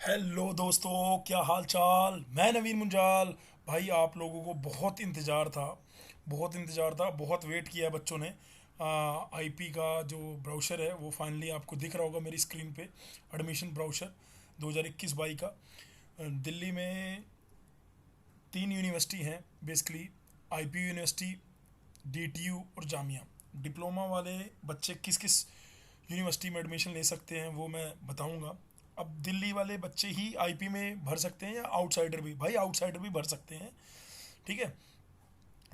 Hello दोस्तों, क्या हाल चाल। मैं नवीन मुंजाल। भाई आप लोगों को बहुत इंतज़ार था, बहुत वेट किया बच्चों ने। आईपी का जो ब्राउशर है वो फाइनली आपको दिख रहा होगा मेरी स्क्रीन पे। एडमिशन ब्राउशर 2021-22 का। दिल्ली में तीन यूनिवर्सिटी हैं बेसिकली। आईपी यूनिवर्सिटी, डीटीयू और जामिया। डिप्लोमा वाले बच्चे किस किस यूनिवर्सिटी में एडमिशन ले सकते हैं वो मैं बताऊंगा। अब दिल्ली वाले बच्चे ही आईपी में भर सकते हैं या आउटसाइडर भी? भाई आउटसाइडर भी भर सकते हैं, ठीक है।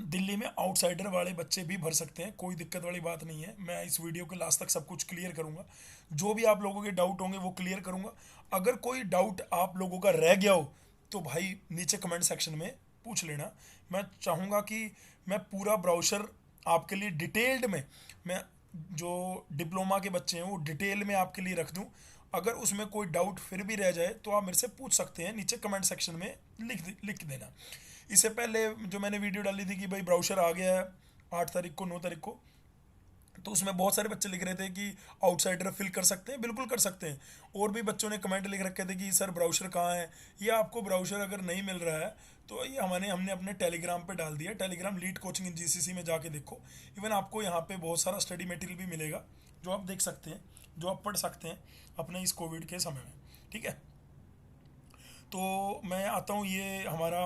दिल्ली में आउटसाइडर वाले बच्चे भी भर सकते हैं, कोई दिक्कत वाली बात नहीं है। मैं इस वीडियो के लास्ट तक सब कुछ क्लियर करूंगा। जो भी आप लोगों के डाउट होंगे वो क्लियर करूंगा। अगर कोई डाउट आप लोगों का रह गया हो तो भाई नीचे कमेंट सेक्शन में पूछ लेना। मैं चाहूँगा कि मैं पूरा ब्राउशर आपके लिए डिटेल्ड में, मैं जो डिप्लोमा के बच्चे हैं वो डिटेल में आपके लिए रख दूं। अगर उसमें कोई डाउट फिर भी रह जाए तो आप मेरे से पूछ सकते हैं, नीचे कमेंट सेक्शन में लिख देना। इससे पहले जो मैंने वीडियो डाली थी कि भाई ब्राउशर आ गया है 8 तारीख को, 9 तारीख को, तो उसमें बहुत सारे बच्चे लिख रहे थे कि आउटसाइडर फिल कर सकते हैं। बिल्कुल कर सकते हैं। और भी बच्चों ने कमेंट लिख रखे थे कि सर ब्राउशर कहाँ है। ये आपको ब्राउशर अगर नहीं मिल रहा है तो ये हमने अपने टेलीग्राम पे डाल दिया। टेलीग्राम लीड कोचिंग इन जीसीसी में जाके देखो। इवन आपको यहाँ पे बहुत सारा स्टडी मटेरियल भी मिलेगा जो आप देख सकते हैं, जो आप पढ़ सकते हैं अपने इस कोविड के समय में, ठीक है। तो मैं आता हूँ, ये हमारा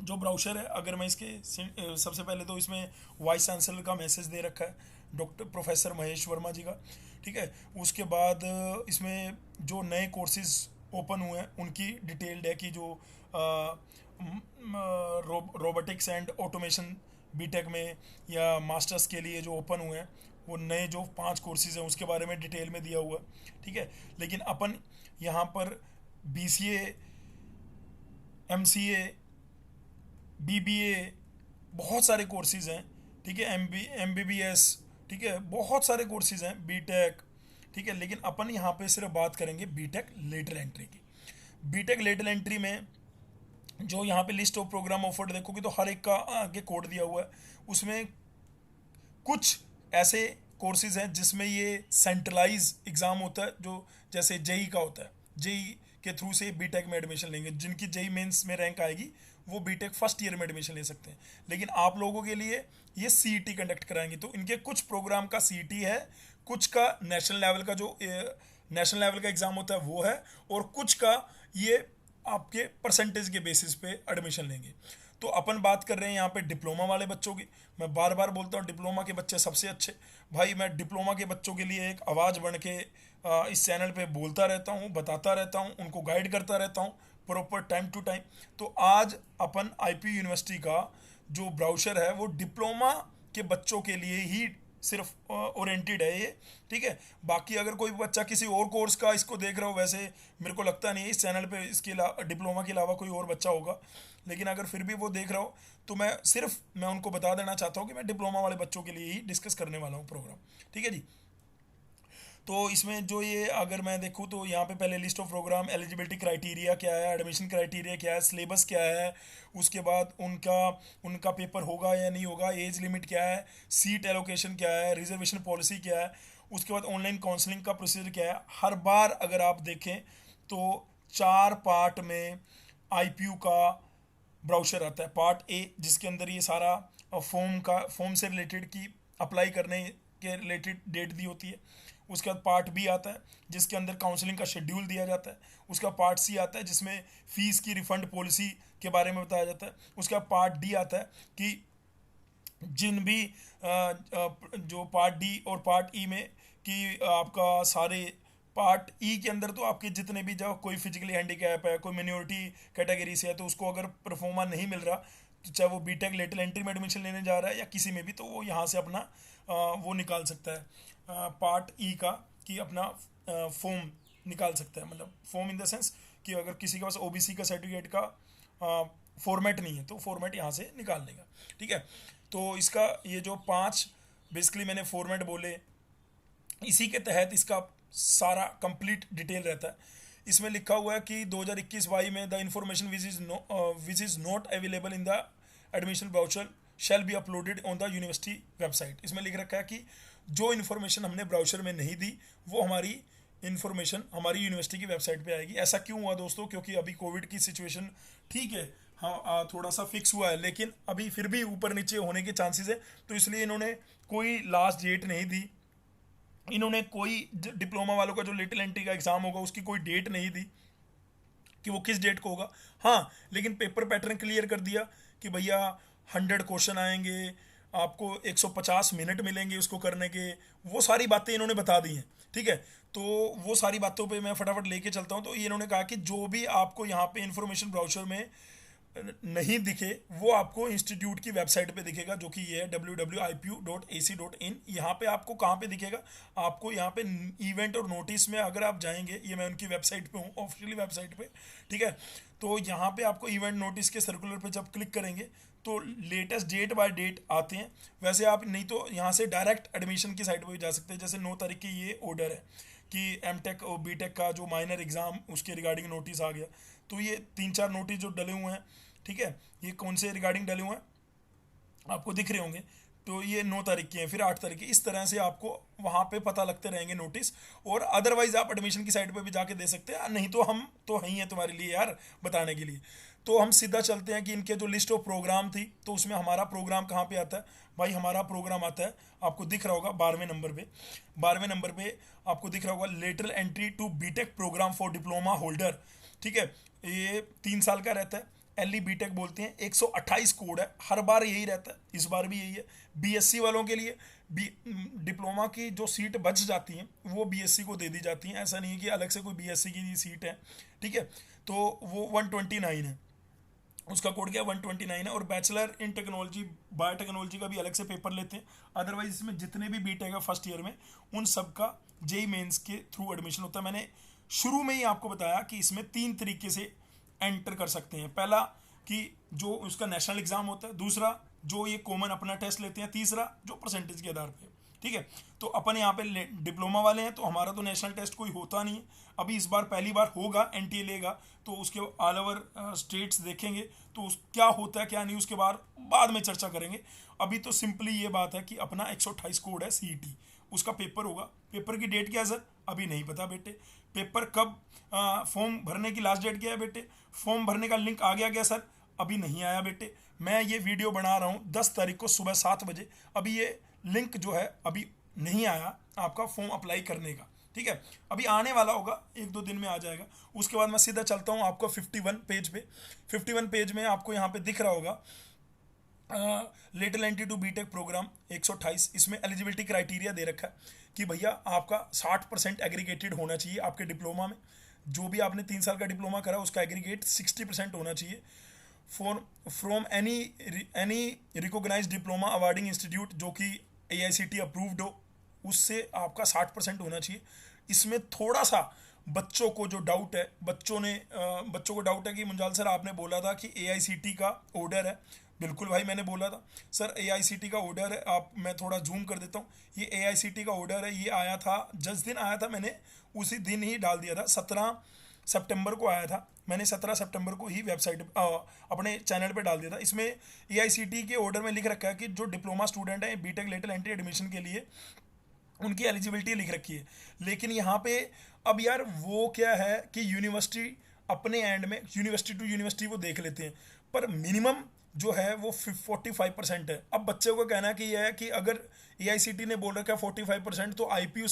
जो ब्राउशर है, अगर मैं इसके सबसे पहले तो इसमें वाइस चांसलर का मैसेज दे रखा है, डॉक्टर प्रोफेसर महेश वर्मा जी का, ठीक है। उसके बाद इसमें जो नए कोर्सेज ओपन हुए हैं उनकी डिटेल्ड है कि जो रोबोटिक्स एंड ऑटोमेशन बीटेक में या मास्टर्स के लिए जो ओपन हुए हैं, वो नए जो 5 कोर्सेज हैं उसके बारे में डिटेल में दिया हुआ है, ठीक है। लेकिन अपन यहाँ पर बीसीए, एमसीए, बीबीए, बहुत सारे कोर्सेज हैं, ठीक है। एमबीबीएस, ठीक है, बहुत सारे कोर्सेज हैं, बीटेक, ठीक है। लेकिन अपन यहाँ पे सिर्फ बात करेंगे बीटेक लेटर एंट्री की। बीटेक लेटर एंट्री में जो यहाँ पे लिस्ट ऑफ प्रोग्राम ऑफर्ड देखोगे तो हर एक का आगे कोड दिया हुआ है। उसमें कुछ ऐसे कोर्सेज हैं जिसमें ये सेंट्रलाइज एग्ज़ाम होता है, जो जैसे जेई का होता है। जेई के थ्रू से बीटेक में एडमिशन लेंगे। जिनकी जेई मेंस में रैंक आएगी वो बीटेक फर्स्ट ईयर में एडमिशन ले सकते हैं। लेकिन आप लोगों के लिए ये सीईटी कंडक्ट कराएंगे, तो इनके कुछ प्रोग्राम का सीईटी है, कुछ का नेशनल लेवल का जो नेशनल लेवल का एग्ज़ाम होता है वो है, और कुछ का ये आपके परसेंटेज के बेसिस पे एडमिशन लेंगे। तो अपन बात कर रहे हैं यहाँ पे डिप्लोमा वाले बच्चों की। मैं बार बार बोलता हूँ डिप्लोमा के बच्चे सबसे अच्छे। भाई मैं डिप्लोमा के बच्चों के लिए एक आवाज़ बन के इस चैनल पे बोलता रहता हूँ, बताता रहता हूँ, उनको गाइड करता रहता हूँ प्रॉपर टाइम टू टाइम। तो आज अपन आईपी यूनिवर्सिटी का जो ब्राउशर है वो डिप्लोमा के बच्चों के लिए ही सिर्फ ओरिएंटेड है ये, ठीक है। बाकी अगर कोई बच्चा किसी और कोर्स का इसको देख रहा हो, वैसे मेरे को लगता नहीं है इस चैनल पे इसके डिप्लोमा के अलावा कोई और बच्चा होगा, लेकिन अगर फिर भी वो देख रहा हो तो मैं उनको बता देना चाहता हूँ कि मैं डिप्लोमा वाले बच्चों के लिए ही डिस्कस करने वाला हूँ प्रोग्राम, ठीक है जी। तो इसमें जो ये अगर मैं देखूँ तो यहाँ पे पहले list of program, eligibility criteria क्या है, एडमिशन क्राइटेरिया क्या है, सिलेबस क्या है, उसके बाद उनका उनका पेपर होगा या नहीं होगा, एज लिमिट क्या है, सीट एलोकेशन क्या है, रिजर्वेशन पॉलिसी क्या है, उसके बाद ऑनलाइन काउंसलिंग का प्रोसीजर क्या है। हर बार अगर आप देखें तो 4 पार्ट में आईपीयू का ब्राउशर आता है। पार्ट ए जिसके अंदर ये सारा फॉर्म से रिलेटेड की अप्लाई करने के रिलेटेड डेट दी होती है। उसके बाद पार्ट बी आता है जिसके अंदर काउंसलिंग का शेड्यूल दिया जाता है। उसका पार्ट सी आता है जिसमें फ़ीस की रिफ़ंड पॉलिसी के बारे में बताया जाता है। उसका पार्ट डी आता है कि जिन भी जो पार्ट डी और पार्ट ई में कि आपका सारे पार्ट ई के अंदर तो आपके जितने भी, जब कोई फिजिकली हैंडीकैप है, कोई मिनोरिटी कैटेगरी से है, तो उसको अगर परफॉर्मा नहीं मिल रहा, तो चाहे वो बीटेक लेटल एंट्री में एडमिशन लेने जा रहा है या किसी में भी, तो वो यहाँ से अपना वो निकाल सकता है पार्ट ई का, कि अपना फॉर्म निकाल सकता है। मतलब फॉर्म इन द सेंस कि अगर किसी के पास ओबीसी का सर्टिफिकेट का फॉर्मेट नहीं है तो फॉर्मेट यहाँ से निकाल लेगा, ठीक है। तो इसका ये जो 5 बेसिकली मैंने फॉर्मेट बोले, इसी के तहत इसका सारा कंप्लीट डिटेल रहता है। इसमें लिखा हुआ है कि 2021-22 में the information which is not available in the admission brochure shall be uploaded on the university website. इसमें लिख रखा है कि जो इन्फॉर्मेशन हमने ब्राउचर में नहीं दी वो हमारी इन्फॉर्मेशन हमारी यूनिवर्सिटी की वेबसाइट पे आएगी। ऐसा क्यों हुआ दोस्तों? क्योंकि अभी कोविड की सिचुएशन ठीक है, हाँ थोड़ा सा फिक्स हुआ है, लेकिन अभी फिर भी ऊपर नीचे होने के चांसेस है, तो इसलिए इन्होंने कोई लास्ट डेट नहीं दी। इन्होंने कोई डिप्लोमा वालों का जो लिटिल एंट्री का एग्ज़ाम होगा उसकी कोई डेट नहीं दी कि वो किस डेट को होगा। हाँ, लेकिन पेपर पैटर्न क्लियर कर दिया कि भैया 100 क्वेश्चन आएंगे, आपको 150 मिनट मिलेंगे उसको करने के। वो सारी बातें इन्होंने बता दी हैं, ठीक है। तो वो सारी बातों पे मैं फटाफट लेके चलता हूँ। तो ये इन्होंने कहा कि जो भी आपको यहाँ पे इंफॉर्मेशन ब्राउचर में नहीं दिखे वो आपको इंस्टीट्यूट की वेबसाइट पे दिखेगा, जो कि ये है wwipu.ac.in। यहाँ पे आपको कहाँ पे दिखेगा? आपको यहाँ पे इवेंट और नोटिस में अगर आप जाएंगे, ये मैं उनकी वेबसाइट पे हूँ, ऑफिशियली वेबसाइट पे, ठीक है। तो यहाँ पे आपको इवेंट नोटिस के सर्कुलर पे जब क्लिक करेंगे तो लेटेस्ट डेट बाय डेट आते हैं। वैसे आप नहीं तो यहाँ से डायरेक्ट एडमिशन की साइट पर भी जा सकते हैं। जैसे 9 तारीख की ये ऑर्डर है कि एमटेक और बीटेक का जो माइनर एग्ज़ाम उसके रिगार्डिंग नोटिस आ गया। तो ये 3-4 नोटिस जो डले हुए हैं, ठीक है, ये कौन से रिगार्डिंग डले हुए हैं आपको दिख रहे होंगे। तो ये 9 तारीख की है, फिर 8 तारीख की, इस तरह से आपको वहाँ पे पता लगते रहेंगे नोटिस। और अदरवाइज आप एडमिशन की साइट पे भी जाके दे सकते हैं, नहीं तो हम तो ही हैं तुम्हारे लिए यार बताने के लिए। तो हम सीधा चलते हैं कि इनके जो लिस्ट ऑफ प्रोग्राम थी, तो उसमें हमारा प्रोग्राम कहाँ पे आता है भाई? हमारा प्रोग्राम आता है, आपको दिख रहा होगा 12वें नंबर पे। 12वें नंबर पे आपको दिख रहा होगा lateral entry to B Tech program for diploma holder, ठीक है। ये 3 साल का रहता है, एल ई बी टेक बोलते हैं। 128 कोड है, हर बार यही रहता है, इस बार भी यही है। बीएससी वालों के लिए डिप्लोमा की जो सीट बच जाती हैं वो बीएससी को दे दी जाती हैं। ऐसा नहीं है कि अलग से कोई बीएससी की सीट है, ठीक है। तो वो 129 है, उसका कोड क्या 129 है। और बैचलर इन टेक्नोलॉजी बायोटेक्नोलॉजी का भी अलग से पेपर लेते हैं। अदरवाइज इसमें जितने भी बीटेक है फर्स्ट ईयर में, उन सब का जेई मेंस के थ्रू एडमिशन होता है। मैंने शुरू में ही आपको बताया कि इसमें 3 तरीके से एंटर कर सकते हैं। पहला कि जो उसका नेशनल एग्जाम होता है, दूसरा जो ये कॉमन अपना टेस्ट लेते हैं, तीसरा जो परसेंटेज के आधार पे, ठीक है। तो अपन यहाँ पे डिप्लोमा वाले हैं, तो हमारा तो नेशनल टेस्ट कोई होता नहीं है। अभी इस बार पहली बार होगा, एनटीए लेगा, तो उसके ऑल ओवर स्टेट्स देखेंगे तो क्या होता है क्या नहीं, उसके बाद में चर्चा करेंगे। अभी तो सिंपली ये बात है कि अपना 128 कोड है सीईटी, उसका पेपर होगा। पेपर की डेट क्या है सर? अभी नहीं पता बेटे। पेपर कब, फॉर्म भरने की लास्ट डेट क्या है बेटे? फॉर्म भरने का लिंक आ गया क्या सर? अभी नहीं आया बेटे। मैं ये वीडियो बना रहा हूँ 10 तारीख को सुबह 7 बजे, अभी ये लिंक जो है अभी नहीं आया आपका फॉर्म अप्लाई करने का, ठीक है। अभी आने वाला होगा, 1-2 दिन में आ जाएगा। उसके बाद मैं सीधा चलता हूँ आपको 51 पेज पे। 51 पेज में आपको यहाँ पे दिख रहा होगा lateral entry to B Tech program 128। इसमें एलिजिबिलिटी क्राइटेरिया दे रखा है कि भैया आपका 60% एग्रीगेटेड होना चाहिए आपके डिप्लोमा में। जो भी आपने 3 साल का डिप्लोमा करा उसका एग्रीगेट 60% होना चाहिए। From any recognised diploma awarding institute जो कि AICTE अप्रूव्ड हो, उससे आपका 60% होना चाहिए। इसमें थोड़ा सा बच्चों को जो डाउट है, बच्चों को डाउट है कि मुंजाल सर आपने बोला था कि AICTE का ऑर्डर है। बिल्कुल भाई, मैंने बोला था सर AICTE का ऑर्डर है। आप, मैं थोड़ा जूम कर देता हूँ, ये AICTE का ऑर्डर है। ये आया था जिस दिन आया था, मैंने उसी दिन ही डाल दिया था। 17 सितंबर को आया था, मैंने 17 सितंबर को ही वेबसाइट अपने चैनल पे डाल दिया था। इसमें AICTE के ऑर्डर में लिख रखा है कि जो डिप्लोमा स्टूडेंट है बीटेक लेटरल एंट्री एडमिशन के लिए, उनकी एलिजिबिलिटी लिख रखी है। लेकिन यहाँ पे अब यार वो क्या है कि यूनिवर्सिटी अपने एंड में यूनिवर्सिटी टू यूनिवर्सिटी वो देख लेते हैं, पर मिनिमम जो है वो 45% है। अब बच्चे को कहना कि यह है कि अगर AICTE ने बोल रखा है 45%, तो IP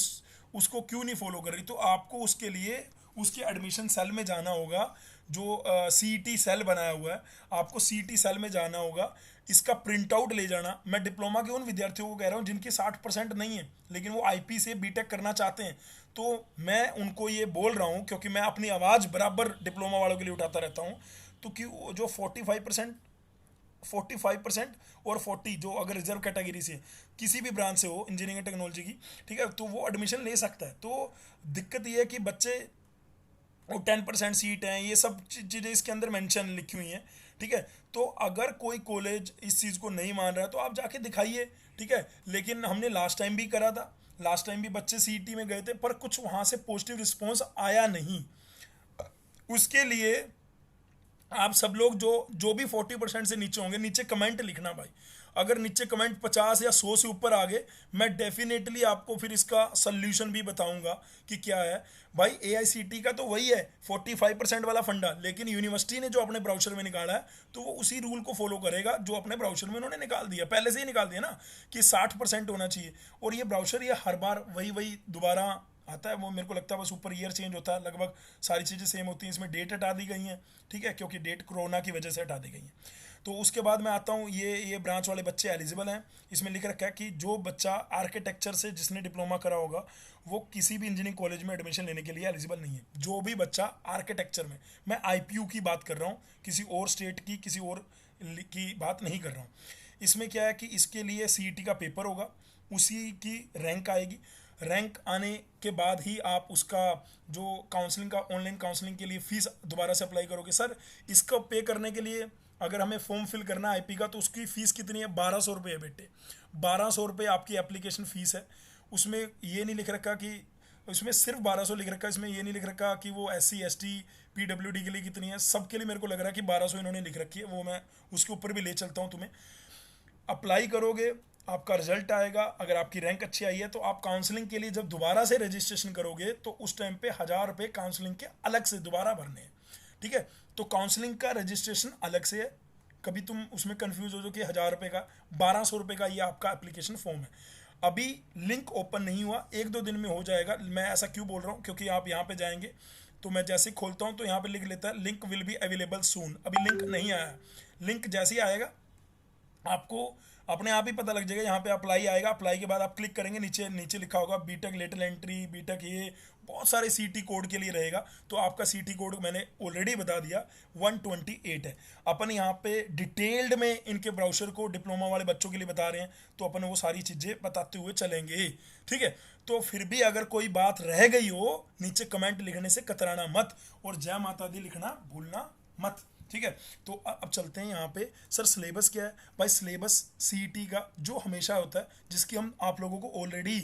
उसको क्यों नहीं फॉलो कर रही? तो आपको उसके लिए उसके एडमिशन सेल में जाना होगा, जो CET सेल बनाया हुआ है, आपको CET सेल में जाना होगा। इसका प्रिंट आउट ले जाना। मैं डिप्लोमा के उन विद्यार्थियों को कह रहा हूँ जिनकी 60% नहीं है, लेकिन वो IP से बीटेक करना चाहते हैं। तो मैं उनको ये बोल रहा हूँ क्योंकि मैं अपनी आवाज़ बराबर डिप्लोमा वालों के लिए उठाता रहता हूँ। तो कि जो 45% और 40 जो अगर रिजर्व कैटेगरी से किसी भी ब्रांच से हो इंजीनियरिंग टेक्नोलॉजी की, ठीक है, तो वो एडमिशन ले सकता है। तो दिक्कत ये है कि बच्चे वो 10% सीट हैं, ये सब चीज़ें इसके अंदर मेंशन लिखी हुई हैं, ठीक है। तो अगर कोई कॉलेज इस चीज़ को नहीं मान रहा है तो आप जाके दिखाइए, ठीक है। लेकिन हमने लास्ट टाइम भी करा था, लास्ट टाइम भी बच्चे CET में गए थे, पर कुछ वहाँ से पॉजिटिव रिस्पॉन्स आया नहीं। उसके लिए आप सब लोग जो भी 40% से नीचे होंगे, नीचे कमेंट लिखना भाई। अगर नीचे कमेंट 50 या 100 से ऊपर आ गए, मैं डेफिनेटली आपको फिर इसका सल्यूशन भी बताऊंगा कि क्या है। भाई एआईसीटी का तो वही है 45% वाला फंडा, लेकिन यूनिवर्सिटी ने जो अपने ब्राउचर में निकाला है तो वो उसी रूल को फॉलो करेगा जो अपने ब्राउचर में उन्होंने निकाल दिया, पहले से ही निकाल दिया ना कि 60% होना चाहिए। और ये ब्राउचर ये हर बार वही वही दोबारा आता है, वो मेरे को लगता है बस ऊपर ईयर चेंज होता है, लगभग सारी चीज़ें सेम होती हैं। इसमें डेट हटा दी गई हैं, ठीक है, क्योंकि डेट कोरोना की वजह से हटा दी गई हैं। तो उसके बाद मैं आता हूँ, ये ब्रांच वाले बच्चे एलिजिबल हैं। इसमें लिख रखा है कि जो बच्चा आर्किटेक्चर से जिसने डिप्लोमा करा होगा वो किसी भी इंजीनियरिंग कॉलेज में एडमिशन लेने के लिए एलिजिबल नहीं है। जो भी बच्चा आर्किटेक्चर में, मैं आईपीयू की बात कर रहा हूँ, किसी और स्टेट की किसी और की बात नहीं कर रहा हूँ। इसमें क्या है कि इसके लिए सीईटी का पेपर होगा, उसी की रैंक आएगी। रैंक आने के बाद ही आप उसका जो काउंसलिंग का ऑनलाइन काउंसलिंग के लिए फ़ीस दोबारा से अप्लाई करोगे। सर इसका पे करने के लिए अगर हमें फॉर्म फिल करना है आईपी का तो उसकी फ़ीस कितनी है? 1200 रुपये है बेटे, 1200 रुपये आपकी एप्लीकेशन फ़ीस है। उसमें ये नहीं लिख रखा कि, उसमें सिर्फ 1200 लिख रखा है, इसमें ये नहीं लिख रखा कि वो SC ST PWD के लिए कितनी है। सबके लिए मेरे को लग रहा है कि 1200 इन्होंने लिख रखी है, वो मैं उसके ऊपर भी ले चलता हूँ तुम्हें। अप्लाई करोगे, आपका रिजल्ट आएगा, अगर आपकी रैंक अच्छी आई है तो आप काउंसलिंग के लिए जब दोबारा से रजिस्ट्रेशन करोगे तो उस टाइम पे 1000 रुपये काउंसलिंग के अलग से दोबारा भरने हैं, ठीक है। तो काउंसलिंग का रजिस्ट्रेशन अलग से है, कभी तुम उसमें कंफ्यूज हो जाओ कि 1000 रुपये का, 1200 रुपये का ये आपका एप्लीकेशन फॉर्म है। अभी लिंक ओपन नहीं हुआ, 1-2 दिन में हो जाएगा। मैं ऐसा क्यों बोल रहा हूँ, क्योंकि आप यहाँ पे जाएंगे तो मैं जैसे ही खोलता हूँ तो यहाँ पे लिख लेता है लिंक विल बी अवेलेबल सून। अभी लिंक नहीं आया, लिंक जैसे ही आएगा आपको अपने आप ही पता लग जाएगा। यहाँ पे अप्लाई आएगा, अप्लाई के बाद आप क्लिक करेंगे, नीचे नीचे लिखा होगा बीटेक लेटरल एंट्री, बीटेक, ये बहुत सारे सीटी कोड के लिए रहेगा। तो आपका सीटी कोड मैंने ऑलरेडी बता दिया 128 है। अपन यहाँ पे डिटेल्ड में इनके ब्राउचर को डिप्लोमा वाले बच्चों के लिए बता रहे हैं, तो अपन वो सारी चीज़ें बताते हुए चलेंगे, ठीक है। तो फिर भी अगर कोई बात रह गई हो, नीचे कमेंट लिखने से कतराना मत, और जय माता दी लिखना भूलना मत, ठीक है। तो अब चलते हैं यहाँ पे। सर सिलेबस क्या है? भाई सिलेबस सीईटी का जो हमेशा होता है, जिसकी हम आप लोगों को ऑलरेडी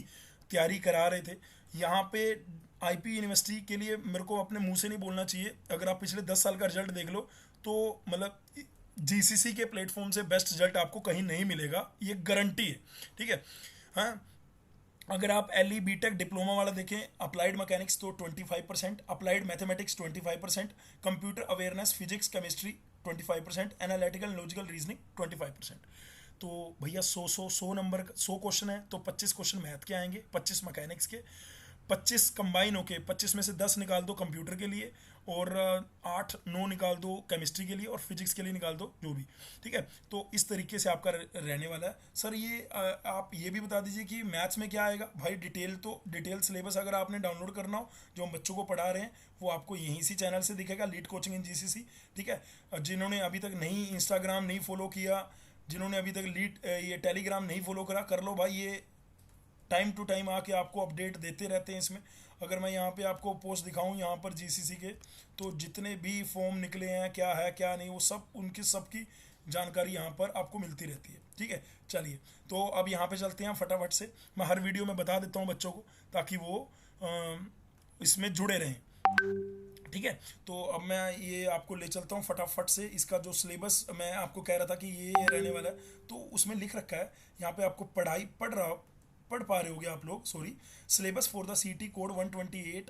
तैयारी करा रहे थे। यहाँ पे आईपी यूनिवर्सिटी के लिए मेरे को अपने मुंह से नहीं बोलना चाहिए, अगर आप पिछले 10 साल का रिजल्ट देख लो तो मतलब जीसीसी के प्लेटफॉर्म से बेस्ट रिजल्ट आपको कहीं नहीं मिलेगा, ये गारंटी है, ठीक है। हाँ, अगर आप एलई बीटेक डिप्लोमा वाला देखें, अप्लाइड मैकेनिक्स तो 25%, applied mathematics 25%, computer awareness physics chemistry 25%, analytical logical reasoning 25%। तो भैया 100 नंबर 100 क्वेश्चन है तो 25 क्वेश्चन मैथ के आएंगे, 25 मैकेनिक्स के, 25 कंबाइन होके 25 में से 10 निकाल दो कंप्यूटर के लिए, और 8-9 निकाल दो केमिस्ट्री के लिए, और फिजिक्स के लिए निकाल दो, जो भी, ठीक है। तो इस तरीके से आपका रहने वाला है। सर ये आप ये भी बता दीजिए कि मैथ्स में क्या आएगा। भाई डिटेल सिलेबस अगर आपने डाउनलोड करना हो, जो हम बच्चों को पढ़ा रहे हैं, वो आपको यहीं सी चैनल से दिखेगा, लीड कोचिंग इन जीसीसी, ठीक है। जिन्होंने अभी तक नहीं इंस्टाग्राम नहीं फॉलो किया, जिन्होंने अभी तक ये टेलीग्राम नहीं फॉलो करा, कर लो भाई, ये टाइम टू टाइम आके आपको अपडेट देते रहते हैं इसमें। अगर मैं यहाँ पे आपको पोस्ट दिखाऊं यहाँ पर जीसीसी के, तो जितने भी फॉर्म निकले हैं, क्या है क्या नहीं, वो सब उनकी सबकी जानकारी यहाँ पर आपको मिलती रहती है, ठीक है। चलिए, तो अब यहाँ पे चलते हैं फटाफट से। मैं हर वीडियो में बता देता हूँ बच्चों को, ताकि वो इसमें जुड़े रहें, ठीक है। तो अब मैं ये आपको ले चलता हूँ फटाफट से। इसका जो सिलेबस मैं आपको कह रहा था कि ये रहने वाला है, तो उसमें लिख रखा है यहाँ पे, आपको पढ़ पा रहे होगे आप लोग, सॉरी। सिलेबस फॉर द सीटी कोड 128,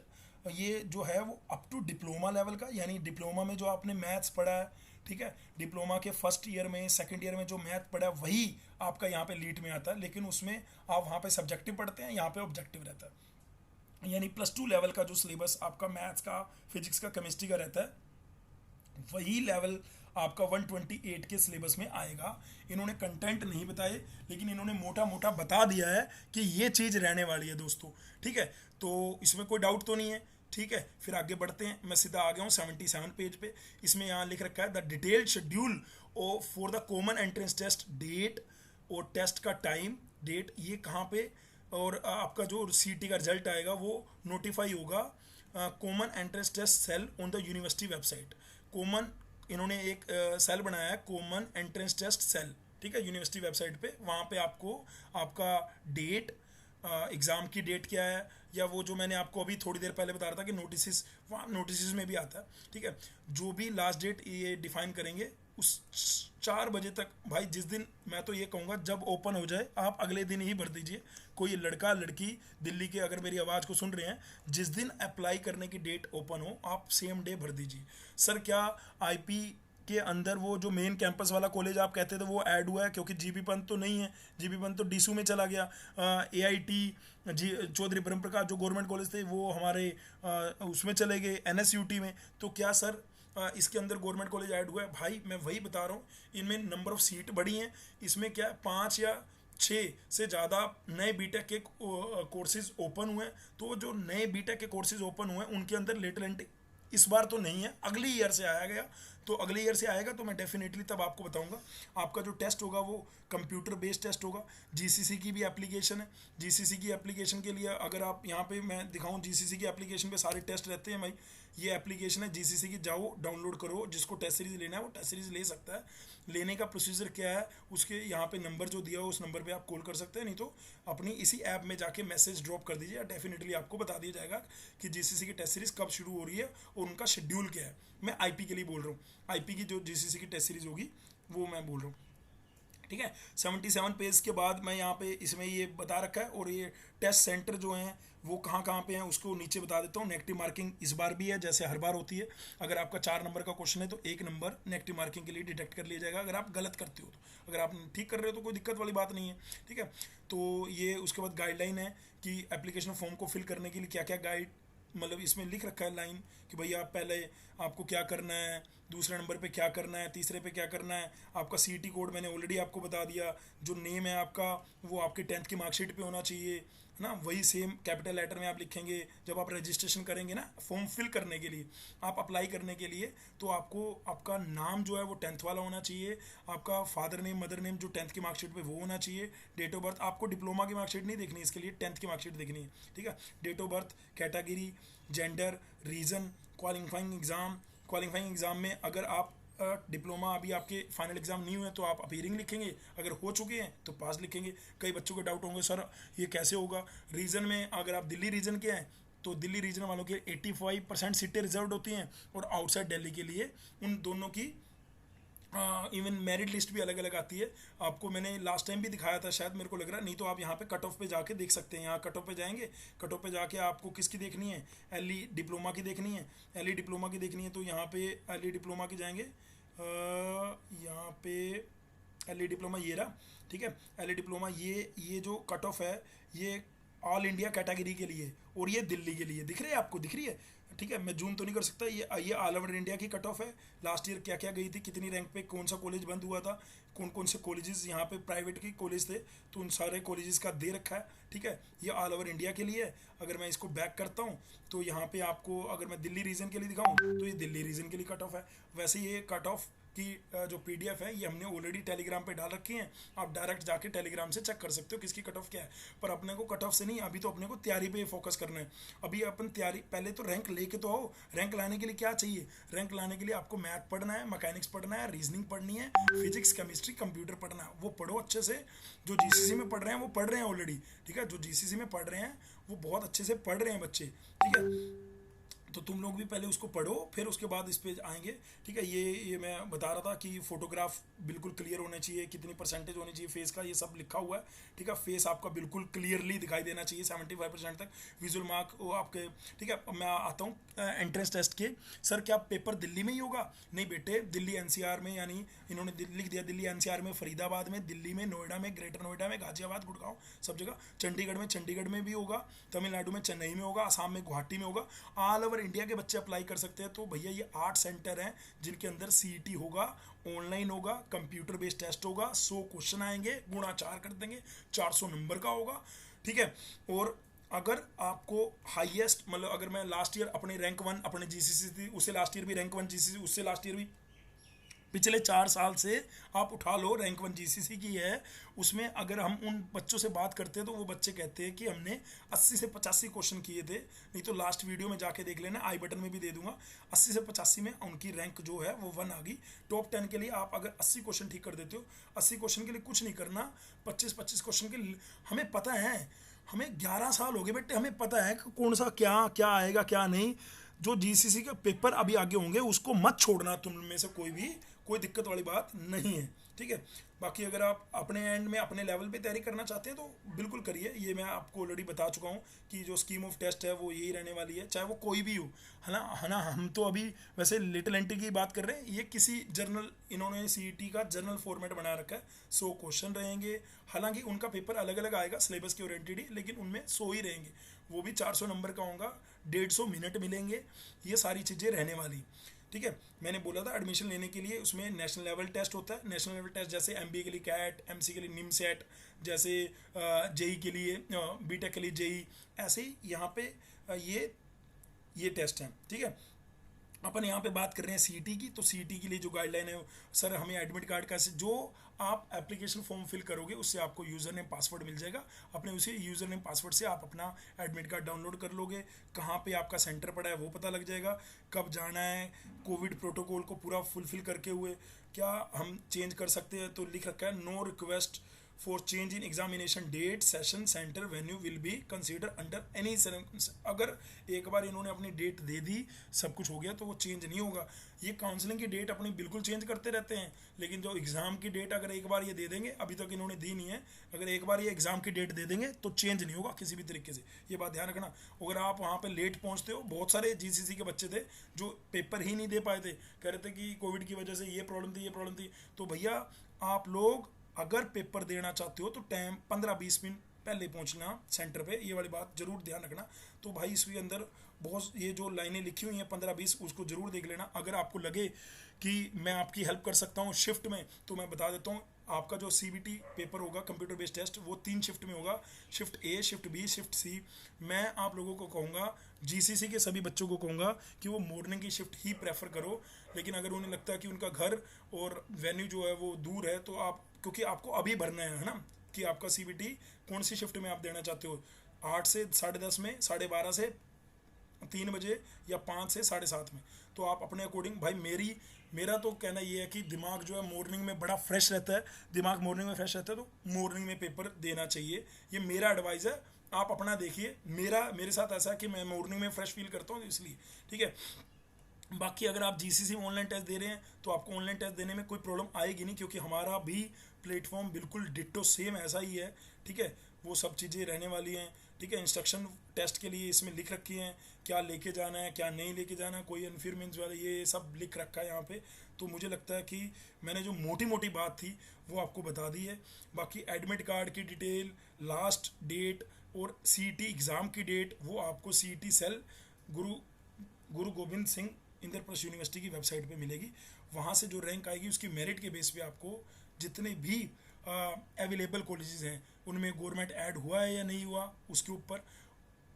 ये जो है वो अप टू डिप्लोमा लेवल का, यानी डिप्लोमा में जो आपने मैथ्स पढ़ा है, ठीक है, डिप्लोमा के फर्स्ट ईयर में सेकंड ईयर में जो मैथ पढ़ा है वही आपका यहाँ पे लीट में आता है, लेकिन उसमें आप वहाँ पे सब्जेक्टिव पढ़ते हैं, यहाँ पे ऑब्जेक्टिव रहता है। यानी +2 लेवल का जो सिलेबस आपका मैथ्स का, फिजिक्स का, केमिस्ट्री का रहता है, वही लेवल आपका 128 के सिलेबस में आएगा। इन्होंने कंटेंट नहीं बताए, लेकिन इन्होंने मोटा मोटा बता दिया है कि ये चीज़ रहने वाली है दोस्तों, ठीक है। तो इसमें कोई डाउट तो नहीं है, ठीक है। फिर आगे बढ़ते हैं, मैं सीधा आ गया हूँ 77 पेज पे। इसमें यहाँ लिख रखा है the detailed schedule for the common entrance test, date और टेस्ट का टाइम, डेट ये कहाँ पे, और आपका जो सीटी का रिजल्ट आएगा वो नोटिफाई होगा common entrance test cell on the university website. Common, इन्होंने एक सेल बनाया है, कॉमन एंट्रेंस टेस्ट सेल, ठीक है, यूनिवर्सिटी वेबसाइट पे। वहाँ पे आपको आपका डेट, एग्ज़ाम की डेट क्या है, या वो जो मैंने आपको अभी थोड़ी देर पहले बता रहा था कि नोटिस, वहाँ नोटिस में भी आता है, ठीक है। जो भी लास्ट डेट ये डिफाइन करेंगे उस 4 बजे तक, भाई जिस दिन, मैं तो ये कहूँगा जब ओपन हो जाए आप अगले दिन ही भर दीजिए। कोई लड़का लड़की दिल्ली के अगर मेरी आवाज़ को सुन रहे हैं, जिस दिन अप्लाई करने की डेट ओपन हो आप सेम डे भर दीजिए। सर क्या आईपी के अंदर वो जो मेन कैंपस वाला कॉलेज आप कहते थे वो ऐड हुआ है? क्योंकि जीबी पंत तो नहीं है, जीबी पंत तो डीसू में चला गया। एआईटी जी चौधरी ब्रह्म प्रकाश जो गवर्नमेंट कॉलेज थे वो हमारे उसमें चले गए, एनएसयूटी में। तो क्या सर इसके अंदर गवर्नमेंट कॉलेज ऐड हुआ है? भाई मैं वही बता रहा हूँ, इनमें नंबर ऑफ सीट बढ़ी हैं, इसमें क्या 5 या 6 से ज़्यादा नए बीटेक के कोर्सेज ओपन हुए हैं। तो जो नए बीटेक के कोर्सेज ओपन हुए हैं उनके अंदर लेटर एंट्री इस बार तो नहीं है, अगली ईयर से आया गया। तो अगले ईयर से आएगा तो मैं डेफिनेटली तब आपको बताऊंगा। आपका जो टेस्ट होगा वो कंप्यूटर बेस्ड टेस्ट होगा। जीसीसी की भी एप्लीकेशन है, जीसीसी की एप्लीकेशन के लिए अगर आप यहाँ पे मैं दिखाऊं, जीसीसी की एप्लीकेशन पे सारे टेस्ट रहते हैं भाई। ये एप्लीकेशन है जीसीसी की, जाओ डाउनलोड करो, जिसको टेस्ट सीरीज लेना है वो टेस्ट सीरीज ले सकता है। लेने का प्रोसीजर क्या है, उसके यहाँ पे नंबर जो दिया हो उस नंबर पे आप कॉल कर सकते हैं, नहीं तो अपनी इसी ऐप में जाके मैसेज ड्रॉप कर दीजिए, डेफिनेटली आपको बता दिया जाएगा कि जीसीसी की टेस्ट सीरीज कब शुरू हो रही है और उनका शेड्यूल क्या है। मैं आईपी के लिए बोल रहा हूँ, आईपी की जो जीसीसी की टेस्ट सीरीज होगी वो मैं बोल रहा हूँ, ठीक है। 77 पेज के बाद मैं यहाँ पे इसमें ये बता रखा है, और ये टेस्ट सेंटर जो हैं वो कहाँ कहाँ पे हैं उसको नीचे बता देता हूँ। नेगेटिव मार्किंग इस बार भी है, जैसे हर बार होती है। अगर आपका 4 नंबर का क्वेश्चन है तो 1 नंबर नेगेटिव मार्किंग के लिए डिटेक्ट कर लिया जाएगा अगर आप गलत करते हो तो। अगर आप ठीक कर रहे हो तो कोई दिक्कत वाली बात नहीं है, ठीक है। तो ये उसके बाद गाइडलाइन है कि एप्लीकेशन फॉर्म को फिल करने के लिए क्या क्या गाइड, मतलब इसमें लिख रखा है लाइन कि भाई आप पहले आपको क्या करना है, दूसरे नंबर पे क्या करना है, तीसरे पे क्या करना है। आपका सीटी कोड मैंने ऑलरेडी आपको बता दिया। जो नेम है आपका वो आपके 10th की मार्कशीट पे होना चाहिए, है ना, वही सेम कैपिटल लेटर में आप लिखेंगे। जब आप रजिस्ट्रेशन करेंगे ना फॉर्म फिल करने के लिए, आप अप्लाई करने के लिए, तो आपको आपका नाम जो है वो 10th वाला होना चाहिए। आपका फादर नेम मदर नेम जो 10th की मार्कशीट पे वो होना चाहिए। डेट ऑफ बर्थ, आपको डिप्लोमा की मार्कशीट नहीं देखनी, इसके लिए 10th की मार्कशीट देखनी है, ठीक है। Date of birth, category, gender, region, qualifying exam में अगर आप डिप्लोमा अभी आपके फाइनल एग्जाम नहीं हुए तो आप अपीयरिंग लिखेंगे, अगर हो चुके हैं तो पास लिखेंगे। कई बच्चों को डाउट होंगे सर ये कैसे होगा। रीजन में अगर आप दिल्ली रीजन के हैं तो दिल्ली रीजन वालों के 85% सीटें रिजर्व होती हैं, और आउटसाइड दिल्ली के लिए उन दोनों की इवन मेरिट लिस्ट भी अलग अलग आती है। आपको मैंने लास्ट टाइम भी दिखाया था शायद, मेरे को लग रहा है, नहीं तो आप यहाँ पे कट ऑफ पे जाके देख सकते हैं। यहाँ कट ऑफ पे जाएंगे, कट ऑफ पे जाके आपको किसकी देखनी है, एलई डिप्लोमा की देखनी है। एलई डिप्लोमा की देखनी है तो यहाँ पे एलई डिप्लोमा की जाएंगे, यहाँ पे एलई डिप्लोमा ये रहा, ठीक है। एलई डिप्लोमा ये जो कट ऑफ है ये ऑल इंडिया कैटेगरी के लिए, और ये दिल्ली के लिए दिख रही है आपको, दिख रही है, ठीक है। मैं जूम तो नहीं कर सकता, ये ऑल ओवर इंडिया की कट ऑफ है। लास्ट ईयर क्या क्या गई थी, कितनी रैंक पे कौन सा कॉलेज बंद हुआ था, कौन कौन से कॉलेजेस यहाँ पे प्राइवेट के कॉलेज थे, तो उन सारे कॉलेजेस का दे रखा है, ठीक है। ये ऑल ओवर इंडिया के लिए है। अगर मैं इसको बैक करता हूँ तो यहाँ पे आपको अगर मैं दिल्ली रीजन के लिए दिखाऊँ तो ये दिल्ली रीजन के लिए कट ऑफ है। वैसे ये कट ऑफ की जो पीडीएफ है ये हमने ऑलरेडी टेलीग्राम पे डाल रखी है, आप डायरेक्ट जाके टेलीग्राम से चेक कर सकते हो किसकी कट ऑफ क्या है। पर अपने को कट ऑफ से नहीं, अभी तो अपने को तैयारी पे फोकस करना है। अभी अपन तैयारी, पहले तो रैंक लेके तो आओ। रैंक लाने के लिए क्या चाहिए, रैंक लाने के लिए आपको मैथ पढ़ना है, मैकेनिक्स पढ़ना है, रीजनिंग पढ़नी है, फिजिक्स केमिस्ट्री कंप्यूटर पढ़ना है। वो पढ़ो अच्छे से। जो जीसीसी में पढ़ रहे हैं वो पढ़ रहे हैं ऑलरेडी, ठीक है। जो जीसीसी में पढ़ रहे हैं वो बहुत अच्छे से पढ़ रहे हैं बच्चे, ठीक है। तो तुम लोग भी पहले उसको पढ़ो, फिर उसके बाद इस पे आएंगे, ठीक है। ये मैं बता रहा था कि फोटोग्राफ बिल्कुल क्लियर होने चाहिए, कितनी परसेंटेज होनी चाहिए फेस का, ये सब लिखा हुआ है, ठीक है। फेस आपका बिल्कुल क्लियरली दिखाई देना चाहिए 75% तक। विजुअल मार्क वो आपके, ठीक है। मैं आता हूँ एंट्रेंस टेस्ट के। सर क्या पेपर दिल्ली में ही होगा? नहीं बेटे, दिल्ली एनसीआर में, यानी इन्होंने लिख दिया दिल्ली एनसीआर में, फरीदाबाद में, दिल्ली में, नोएडा में, ग्रेटर नोएडा में, गाजियाबाद, गुड़गांव, सब जगह। चंडीगढ़ में भी होगा, तमिलनाडु में चेन्नई में होगा, असम में गुवाहाटी में होगा। ऑल ओवर इंडिया के बच्चे अप्लाई कर सकते हैं। तो भैया ये 8 सेंटर हैं जिनके अंदर सीईटी होगा, ऑनलाइन होगा, कंप्यूटर बेस्ड टेस्ट होगा, 100 क्वेश्चन आएंगे, गुणा 4 कर देंगे, 400 नंबर का होगा, ठीक है। और अगर आपको हाईएस्ट, मतलब अगर मैं लास्ट ईयर अपने रैंक 1 अपने जीसीसी थी, उससे लास्ट ईयर भी रैंक 1 जीसीसी, उससे लास्ट ईयर भी, पिछले 4 साल से आप उठा लो रैंक 1 जीसीसी की है। उसमें अगर हम उन बच्चों से बात करते हैं तो वो बच्चे कहते हैं कि हमने 80 से 85 क्वेश्चन किए थे। नहीं तो लास्ट वीडियो में जाके देख लेना, आई बटन में भी दे दूंगा। 80 से 85 में उनकी रैंक जो है वो 1 आ गई। टॉप 10 के लिए आप अगर 80 क्वेश्चन ठीक कर देते हो, 80 क्वेश्चन के लिए कुछ नहीं करना, 25-25 क्वेश्चन के हमें पता है, हमें 11 साल हो गए बेटे, हमें पता है कि कौन सा क्या क्या आएगा क्या नहीं। जो जीसीसी के पेपर अभी आगे होंगे उसको मत छोड़ना तुम में से कोई भी, कोई दिक्कत वाली बात नहीं है, ठीक है। बाकी अगर आप अपने एंड में अपने लेवल पे तैयारी करना चाहते हैं तो बिल्कुल करिए, ये मैं आपको ऑलरेडी बता चुका हूँ कि जो स्कीम ऑफ टेस्ट है वो यही रहने वाली है, चाहे वो कोई भी हो, है ना। हम तो अभी वैसे लिटिल एंटी की बात कर रहे हैं, ये किसी जर्नल, इन्होंने सीईटी का जर्नल फॉर्मेट बना रखा है, 100 क्वेश्चन रहेंगे। हालांकि उनका पेपर अलग अलग आएगा सिलेबस के ओरिएंटेड ही, लेकिन उनमें 100 ही रहेंगे, वो भी 400 नंबर का होगा, 150 मिनट मिलेंगे, ये सारी चीज़ें रहने वाली, ठीक है। मैंने बोला था एडमिशन लेने के लिए उसमें नेशनल लेवल टेस्ट होता है, नेशनल लेवल टेस्ट जैसे एमबीए के लिए कैट, एमसी के लिए निमसेट, जैसे जेई के लिए बीटेक के लिए जेई, ऐसे ही यहाँ पे ये टेस्ट हैं, ठीक है। अपन यहाँ पे बात कर रहे हैं सीईटी की, तो सीईटी के लिए जो गाइडलाइन है, सर हमें एडमिट कार्ड का जो आप एप्लीकेशन फॉर्म फिल करोगे उससे आपको यूज़र नेम पासवर्ड मिल जाएगा, अपने उसी यूज़र नेम पासवर्ड से आप अपना एडमिट कार्ड डाउनलोड कर लोगे, कहाँ पे आपका सेंटर पड़ा है वो पता लग जाएगा, कब जाना है, कोविड प्रोटोकॉल को पूरा फुलफिल करके हुए क्या हम चेंज कर सकते हैं, तो लिख रखा है no request for change in examination date session centre venue will be consider under any. अगर एक बार इन्होंने अपनी डेट दे दी, सब कुछ हो गया, तो वो चेंज नहीं होगा। ये काउंसलिंग की डेट अपनी बिल्कुल चेंज करते रहते हैं, लेकिन जो एग्ज़ाम की डेट अगर एक बार ये दे देंगे, अभी तक इन्होंने दी नहीं है, अगर एक बार ये एग्ज़ाम की डेट दे देंगे तो चेंज नहीं होगा किसी भी तरीके से, ये बात ध्यान रखना। अगर आप वहाँ पे लेट पहुँचते हो, बहुत सारे जीसीसी के बच्चे थे जो पेपर ही नहीं दे पाए थे, कह रहे थे कि कोविड की वजह से ये प्रॉब्लम थी, ये प्रॉब्लम थी, तो भैया आप लोग अगर पेपर देना चाहते हो तो टाइम 15-20 मिनट पहले पहुंचना सेंटर पे, ये वाली बात जरूर ध्यान रखना। तो भाई इसके अंदर बहुत ये जो लाइनें लिखी हुई हैं 15-20, उसको जरूर देख लेना। अगर आपको लगे कि मैं आपकी हेल्प कर सकता हूँ शिफ्ट में, तो मैं बता देता हूँ, आपका जो सीबीटी पेपर होगा कंप्यूटर बेस्ड टेस्ट, वो 3 शिफ्ट में होगा, shift A, shift B, shift C. मैं आप लोगों को कहूँगा, जीसीसी के सभी बच्चों को कहूँगा कि वो मॉर्निंग की शिफ्ट ही प्रेफर करो, लेकिन अगर उन्हें लगता है कि उनका घर और वेन्यू जो है वो दूर है, तो आप, क्योंकि आपको अभी भरना है ना कि आपका सीबीटी कौन सी शिफ्ट में आप देना चाहते हो, 8 से 10:30 में, 12:30 से 3 बजे, या 5 से 7:30 में, तो आप अपने अकॉर्डिंग। भाई मेरा तो कहना ये है कि दिमाग जो है मॉर्निंग में बड़ा फ्रेश रहता है, दिमाग मॉर्निंग में फ्रेश रहता है, तो मॉर्निंग में पेपर देना चाहिए, ये मेरा एडवाइस है। आप अपना देखिए, मेरे साथ ऐसा है कि मैं मॉर्निंग में फ्रेश फील करता हूँ, इसलिए, ठीक है। बाकी अगर आप जीसीसी में ऑनलाइन टेस्ट दे रहे हैं तो आपको ऑनलाइन टेस्ट देने में कोई प्रॉब्लम आएगी नहीं, क्योंकि हमारा भी प्लेटफॉर्म बिल्कुल डिट्टो सेम ऐसा ही है, ठीक है। वो सब चीज़ें रहने वाली हैं, ठीक है। इंस्ट्रक्शन टेस्ट के लिए इसमें लिख रखी हैं, क्या लेके जाना है क्या नहीं लेके जाना है, कोई अनफियरमेंस वाले, ये सब लिख रखा है यहाँ पे। तो मुझे लगता है कि मैंने जो मोटी मोटी बात थी वो आपको बता दी है। बाकी एडमिट कार्ड की डिटेल, लास्ट डेट और सीईटी एग्ज़ाम की डेट, वो आपको सीईटी सेल गुरु गोविंद सिंह इंद्रप्रस्थ यूनिवर्सिटी की वेबसाइट पे मिलेगी। वहाँ से जो रैंक आएगी उसकी मेरिट के बेस पे आपको जितने भी अवेलेबल कॉलेजेस हैं उनमें गवर्नमेंट ऐड हुआ है या नहीं हुआ, उसके ऊपर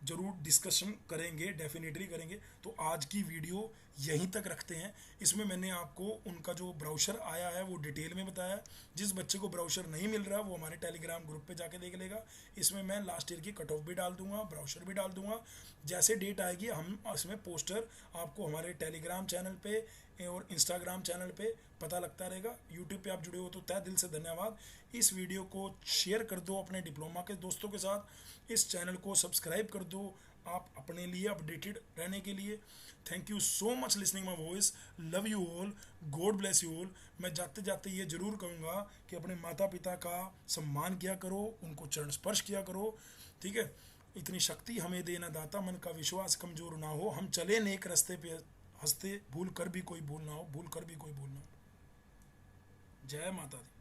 ज़रूर डिस्कशन करेंगे, डेफिनेटली करेंगे। तो आज की वीडियो यहीं तक रखते हैं। इसमें मैंने आपको उनका जो ब्राउचर आया है वो डिटेल में बताया। जिस बच्चे को ब्राउचर नहीं मिल रहा वो हमारे टेलीग्राम ग्रुप पे जाके देख लेगा। इसमें मैं लास्ट ईयर की कट ऑफ भी डाल दूंगा, ब्राउचर भी डाल दूंगा। जैसे डेट आएगी हम इसमें पोस्टर आपको हमारे टेलीग्राम चैनल पे और इंस्टाग्राम चैनल पे पता लगता रहेगा। यूट्यूब पे आप जुड़े हो तो तहे दिल से धन्यवाद। इस वीडियो को शेयर कर दो अपने डिप्लोमा के दोस्तों के साथ, इस चैनल को सब्सक्राइब कर दो आप अपने लिए अपडेटेड रहने के लिए। Thank you so much listening my voice, love you all, God bless you all. मैं जाते जाते ये जरूर कहूँगा कि अपने माता पिता का सम्मान किया करो, उनको चरण स्पर्श किया करो, ठीक है। इतनी शक्ति हमें देना दाता, मन का विश्वास कमजोर ना हो, हम चले नेक रास्ते पे हंसते, भूल कर भी कोई भूल ना हो, भूल कर भी कोई भूल ना हो। जय माता दी।